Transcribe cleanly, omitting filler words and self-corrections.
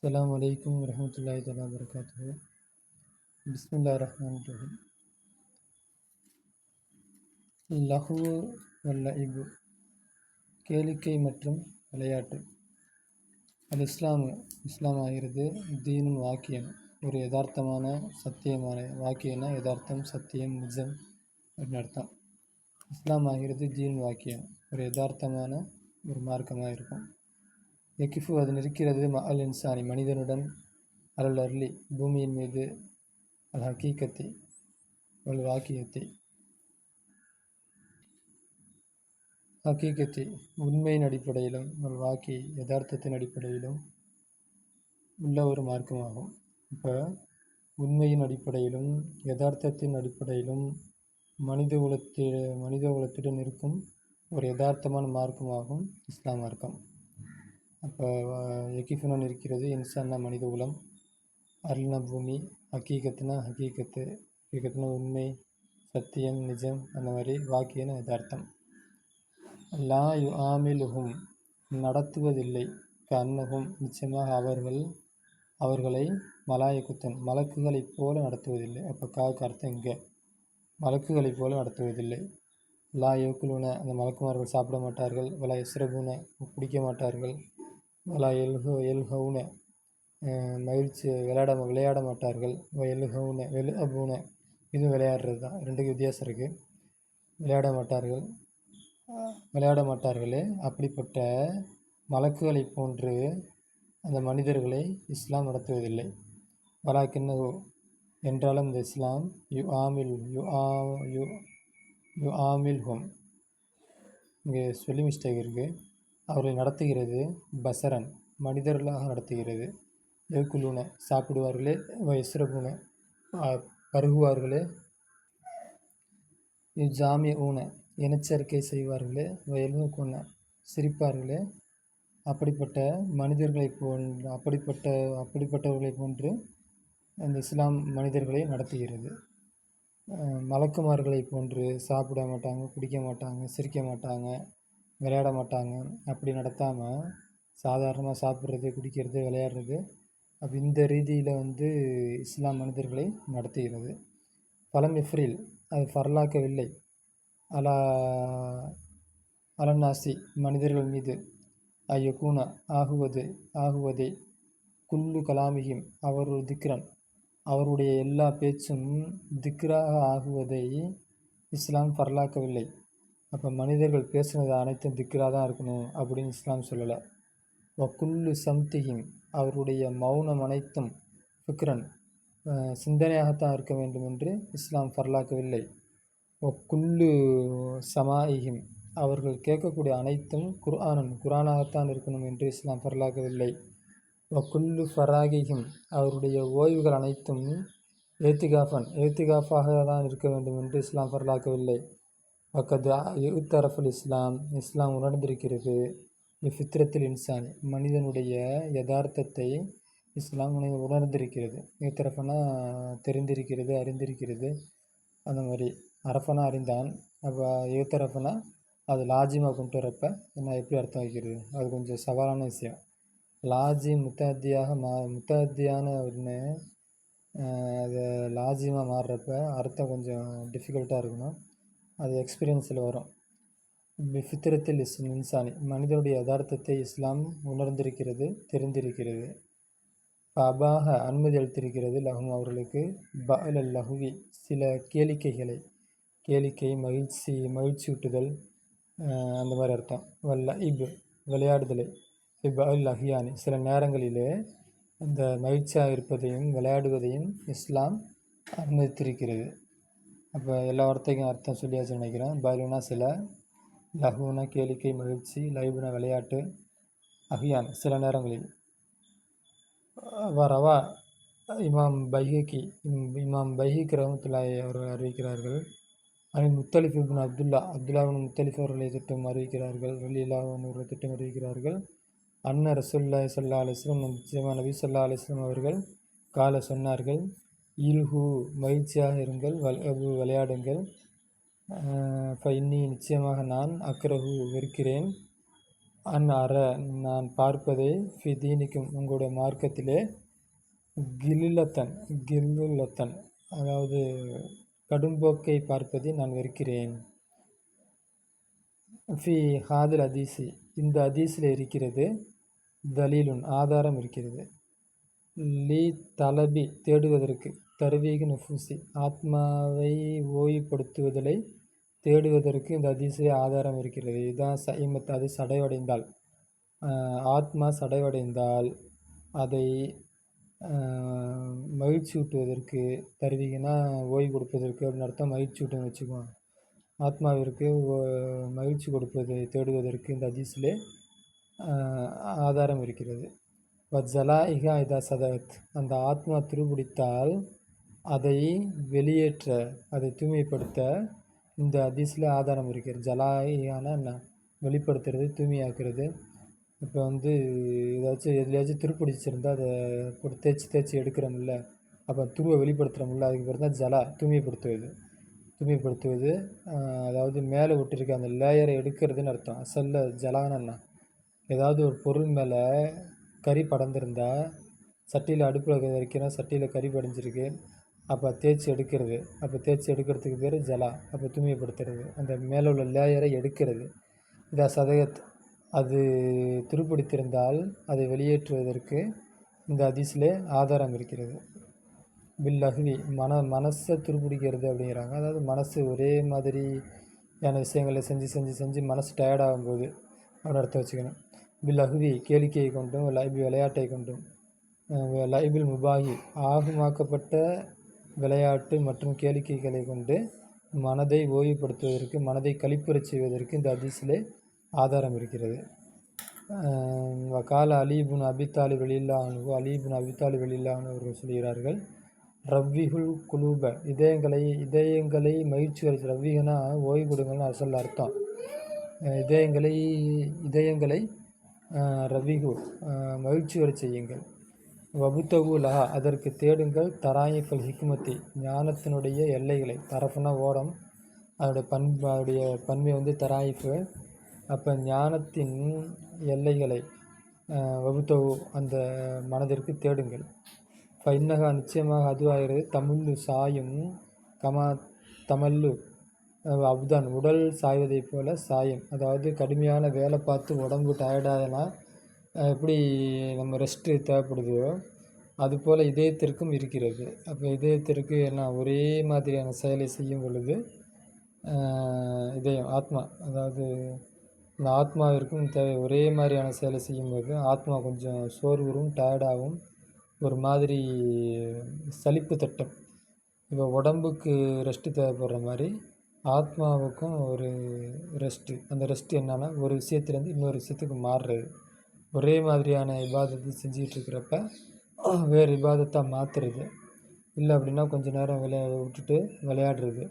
அஸ்ஸலாமு அலைக்கும் வரஹ்மத்துல்லாஹி தஆலா வபரகாத்துஹு. பிஸ்மில்லாஹிர் ரஹ்மானிர் ரஹீம். லஹ்வு வல் லஇப், கேளிக்கை மற்றும் விளையாட்டு. இஸ்லாம் ஆகிறது தீனுன் வாக்கியம், ஒரு யதார்த்தமான சத்தியமான வாக்கியம்னா யதார்த்தம், சத்தியம், நிஜம் அப்படின்னு அர்த்தம். இஸ்லாம் ஆகிறது தீன் வாக்கியம், ஒரு யதார்த்தமான ஒரு மார்க்கமாக இருக்கும். யகிஃபு, அது நிற்கிறது, அல் இன்சானி மனிதனுடன், அல் அர்லி பூமியின் மீது, அல் ஹக்கீக்கத்தி வல் வாக்கியத்தை ஹக்கீக்கத்தி உண்மையின் அடிப்படையிலும், ஒரு வாக்கி யதார்த்தத்தின் அடிப்படையிலும் உள்ள ஒரு மார்க்கமாகும். இப்போ உண்மையின் அடிப்படையிலும் யதார்த்தத்தின் அடிப்படையிலும் மனித குலத்துடன் இருக்கும் ஒரு யதார்த்தமான மார்க்கமாகும் இஸ்லாம் மார்க்கம். அப்போ யகிஃபுனா இருக்கிறது, இன்சான்னா மனித குலம், அருள்னா பூமி, ஹக்கீக்கத்துனா உண்மை, சத்தியம், நிஜம், அந்த மாதிரி வாக்கியன யதார்த்தம். லா யு ஆமிலுஹும், நடத்துவதில்லை, கன்னஹும், நிச்சயமாக அவர்களை மலாயக்குத்தன் மலக்குகளைப் போல நடத்துவதில்லை. அப்போ காவுக்கு அர்த்தம் இங்கே மலக்குகளைப் போல நடத்துவதில்லை. லா யக்குலுன, அந்த மலக்குமார்கள் சாப்பிட மாட்டார்கள். வலா யஸ்ரபுன, குடிக்க மாட்டார்கள். வலா எல்ஹவுன, மகிழ்ச்சி விளையாட மாட்டார்கள். எல்ஹவுன இதுவும் விளையாடுறது தான், ரெண்டுக்கு வித்தியாசம் இருக்குது. விளையாட மாட்டார்களே, அப்படிப்பட்ட மலக்குகளை போன்று அந்த மனிதர்களை இஸ்லாம் நடத்துவதில்லை. வலாக்கின்னஹு, என்றாலும் இந்த இஸ்லாம் யு ஆமில்ஹும், இங்கே சொல்லி மிஸ்டேக் இருக்குது. அவர்களை நடத்துகிறது பசரன், மனிதர்களாக நடத்துகிறது. ஏக்குலூன, சாப்பிடுவார்களே, இஸ்ரபுன, பருகுவார்களே, ஜாமிய ஊன, இனச்சரிக்கை செய்வார்களே, எல்முக்குன, சிரிப்பார்களே, அப்படிப்பட்ட அப்படிப்பட்டவர்களை போன்று இந்த இஸ்லாம் மனிதர்களை நடத்துகிறது. மலக்குமார்களை போன்று சாப்பிட மாட்டாங்க, குடிக்க மாட்டாங்க, சிரிக்க மாட்டாங்க, விளையாட மாட்டாங்க. அப்படி நடத்தாமல் சாதாரணமாக சாப்பிட்றது, குடிக்கிறது, விளையாடுறது, அப்போ இந்த ரீதியில் இஸ்லாம் மனிதர்களை நடத்துகிறது. பலம் எஃப்ரில், அது ஃபர்லாக்கவில்லை, அலநாசி மனிதர்கள் மீது, ஐயக்கூன ஆகுவதே, குல்லு கலாமிகிம் அவருடைய திக்ரன், அவருடைய எல்லா பேச்சும் திக்ராக ஆகுவதை இஸ்லாம் ஃபர்லாக்கவில்லை. அப்போ மனிதர்கள் பேசுனது அனைத்தும் திக்ராக தான் இருக்கணும் அப்படின்னு இஸ்லாம் சொல்லலை. குல்லு சம்திகிம், அவருடைய மௌனம் அனைத்தும் ஃபிக்ரன், சிந்தனையாகத்தான் இருக்க வேண்டும் என்று இஸ்லாம் ஃபர்லாக்கவில்லை. குல்லு சமாயிகிம், அவர்கள் கேட்கக்கூடிய அனைத்தும் குர்ஆனாகத்தான் இருக்கணும் என்று இஸ்லாம் ஃபர்லாக்கவில்லை. குல்லு ஃபராகிஹிம், அவருடைய ஓய்வுகள் அனைத்தும் ஏத்திகாஃபாக தான் இருக்க வேண்டும் என்று இஸ்லாம் ஃபர்லாக்கவில்லை. வக்கது யுத்தரஃபுல் இஸ்லாம் உணர்ந்திருக்கிறது. ஃபித்ரத்தில் இன்சானி, மனிதனுடைய யதார்த்தத்தை இஸ்லாம் உணர்ந்திருக்கிறது. யுத்தரஃபனா தெரிந்திருக்கிறது, அறிந்திருக்கிறது, அந்த மாதிரி. அரஃபனா அறிந்தான். அப்போ யுத்தரஃபனா அது லாஜிமாக கொண்டு வரப்ப என்ன எப்படி அர்த்தம் வைக்கிறது, அது கொஞ்சம் சவாலான விஷயம். லாஜி முத்தத்தியான ஒன்று, அது லாஜிமாக மாறுறப்ப அர்த்தம் கொஞ்சம் டிஃபிகல்ட்டாக இருக்கணும். அது எக்ஸ்பீரியன்ஸில் வரும். ஃபித்ரத்தில் இன்சானி, மனிதனுடைய யதார்த்தத்தை இஸ்லாம் உணர்ந்திருக்கிறது, தெரிந்திருக்கிறது. அபாக, அனுமதி அளித்திருக்கிறது, லஹும் அவர்களுக்கு, பஅல் லஹுவி, சில கேளிக்கை, மகிழ்ச்சியூட்டுதல், அந்த மாதிரி அர்த்தம். வல்ல விளையாடுதலை, பஅல் அஹ்யானி, சில நேரங்களிலே அந்த மகிழ்ச்சியாக இருப்பதையும் விளையாடுவதையும் இஸ்லாம் அனுமதித்திருக்கிறது. அப்போ எல்லா வார்த்தைக்கும் அர்த்தம் சொல்லியாச்சுன்னு நினைக்கிறேன். பலுனா சில, லஹுனா கேளிக்கை, மகிழ்ச்சி, லைபுனா விளையாட்டு, அஹ்யான் சில நேரங்களில். ரவா இமாம் பைஹகி ரஹ்மத்துல்லாஹி அவர்கள் அறிவிக்கிறார்கள். முத்தலிஃப் இப்னு அப்துல்லாவின் முத்தலிஃப் அவர்களை திட்டம் அறிவிக்கிறார்கள். ரலியல்லாஹு அன்ஹு அவர்களை திட்டம் அறிவிக்கிறார்கள். அன்ன ரசூலுல்லாஹி ஸல்லல்லாஹு அலைஹி வஸல்லம், நிச்சயமாக நபி ஸல்லல்லாஹு அலைஹி வஸல்லம் அவர்கள் கால சொன்னார்கள், இல்ஹு மகிழ்ச்சியாக இருங்கள், வல்அபு விளையாடுங்கள், ஃபஇன்னி நிச்சயமாக நான், அக்ரஹு வெறுக்கிறேன், அன் அற நான் பார்ப்பதை ஃபி தீனிக்கும் உங்களுடைய மார்க்கத்திலே கில்லுலத்தன் கில்லுலத்தன் அதாவது கடும்போக்கை பார்ப்பதை நான் வெறுக்கிறேன். ஃபி ஹாதில் அதீசி இந்த அதீஸில் இருக்கிறது தலீலுன் ஆதாரம் இருக்கிறது. லீ தலபி தேடுவதற்கு தருவீக நுஃபூசி ஆத்மாவை ஓய்வுபடுத்துவதை தேடுவதற்கு இந்த அதிசய ஆதாரம் இருக்கிறது. இதுதான் சைமத் அது சடைவடைந்தால் ஆத்மா சடைவடைந்தால் அதை மகிழ்ச்சி ஊட்டுவதற்கு தருவீங்கன்னா ஓய்வு கொடுப்பதற்கு அப்படின்னு அர்த்தம். மகிழ்ச்சி ஊட்டுன்னு வச்சுக்குவோம். ஆத்மாவிற்கு மகிழ்ச்சி கொடுப்பதை தேடுவதற்கு இந்த அதிசிலே ஆதாரம் இருக்கிறது. வஜலாயிகா இதா சதவத் அந்த ஆத்மா துருபிடித்தால் அதை வெளியேற்ற அதை தூய்மைப்படுத்த இந்த ஹதீஸில் ஆதாரம் இருக்கிறது. ஜலாயிகான என்ன வெளிப்படுத்துறது தூய்மையாக்குறது. இப்போ ஏதாச்சும் எதுலையாச்சும் துருப்பிடிச்சிருந்தால் அதை போட்டு தேய்ச்சி எடுக்கிறோம்ல, அப்போ துருவை வெளிப்படுத்துகிறோம்ல, அதுக்கு பேர் தான் ஜலா தூய்மைப்படுத்துவது. அதாவது மேலே விட்டுருக்க அந்த லேயரை எடுக்கிறதுன்னு அர்த்தம். அசல்ல ஜலான்னு என்ன ஏதாவது ஒரு பொருள் மேலே கறி படர்ந்துருந்தால் சட்டியில் அடுப்பில் வைக்கிறோம், சட்டியில் கறி படிஞ்சிருக்கு, அப்போ தேய்ச்சி எடுக்கிறது. அப்போ தேய்ச்சி எடுக்கிறதுக்கு பேர் ஜலா. அப்போ தூய்மைப்படுத்துறது, அந்த மேலே உள்ள லேயரை எடுக்கிறது. இதா சதகத் அது துருப்பிடித்திருந்தால் அதை வெளியேற்றுவதற்கு இந்த ஹதீஸிலே ஆதாரம் இருக்கிறது. பில்லஹ்வி மனசை துருப்பிடிக்கிறது அப்படிங்கிறாங்க. அதாவது மனசு ஒரே மாதிரியான விஷயங்களை செஞ்சு மனசு டயர்டாகும்போது அப்படின்னு அர்த்தம் வச்சுக்கணும். பில்லஹ்வி கேளிக்கையை கொண்டும் லைபி விளையாட்டை கொண்டும் லைபில் முபாகி ஆகுமாக்கப்பட்ட விளையாட்டு மற்றும் கேளிக்கைகளை கொண்டு மனதை ஓய்வுபடுத்துவதற்கு மனதை களிப்புறச் செய்வதற்கு இந்த ஹதீஸிலே ஆதாரம் இருக்கிறது. வகால அலிபுன் அபித்தாலிப் ரலியல்லாஹு அலிபுன் அபித்தாலிப் ரலியல்லாஹு அவர்கள் சொல்கிறார்கள், ரவ்விஹுல் குலூப இதயங்களை மகிழ்ச்சி வரைச்சு. ரவ்விகனா ஓய்வு கொடுங்கள்னு அசல் அர்த்தம். இதயங்களை ரவ்விஹு மகிழ்ச்சி வரை செய்யுங்கள். வபுத்தகு லஹா அதற்கு தேடுங்கள். தராயிஃபல் ஹிக்மத்தி ஞானத்தினுடைய எல்லைகளை. தரஃப்னா ஓரம், அதோடைய பன்மை தராயிஃபு. அப்போ ஞானத்தின் எல்லைகளை வபுத்தகு அந்த மனதிற்கு தேடுங்கள். ஃபைன்னகா நிச்சயமாக அதுவாகிறது தமுல்லு சாயும் கமா தமல்லு அப்தான் உடல் சாய்வதைப் போல சாயம். அதாவது கடுமையான வேலை பார்த்து உடம்பு டயர்டாகனா எப்படி நம்ம ரெஸ்ட்டு தேவைப்படுதோ அதுபோல் இதயத்திற்கும் இருக்கிறது. அப்போ இதயத்திற்கு ஒரே மாதிரியான செயலை செய்யும் பொழுது இதயம் ஆத்மா, அதாவது இந்த ஆத்மாவிற்கும் ஒரே மாதிரியான செயலை செய்யும்போது ஆத்மா கொஞ்சம் சோர்வுறும், டயர்டாகவும், ஒரு மாதிரி சலிப்பு தட்டும். இப்போ உடம்புக்கு ரெஸ்ட்டு தேவைப்படுற மாதிரி ஆத்மாவுக்கும் ஒரு ரெஸ்ட்டு. அந்த ரெஸ்ட்டு என்னன்னா ஒரு விஷயத்துலேருந்து இன்னொரு விஷயத்துக்கு மாறுறது. ஒரே மாதிரியான இபாதத்தை செஞ்சுக்கிட்டு இருக்கிறப்ப வேறு இபாதத்தை மாற்றுறது இல்லை அப்படின்னா கொஞ்சம் நேரம் விட்டுட்டு விளையாடுறது.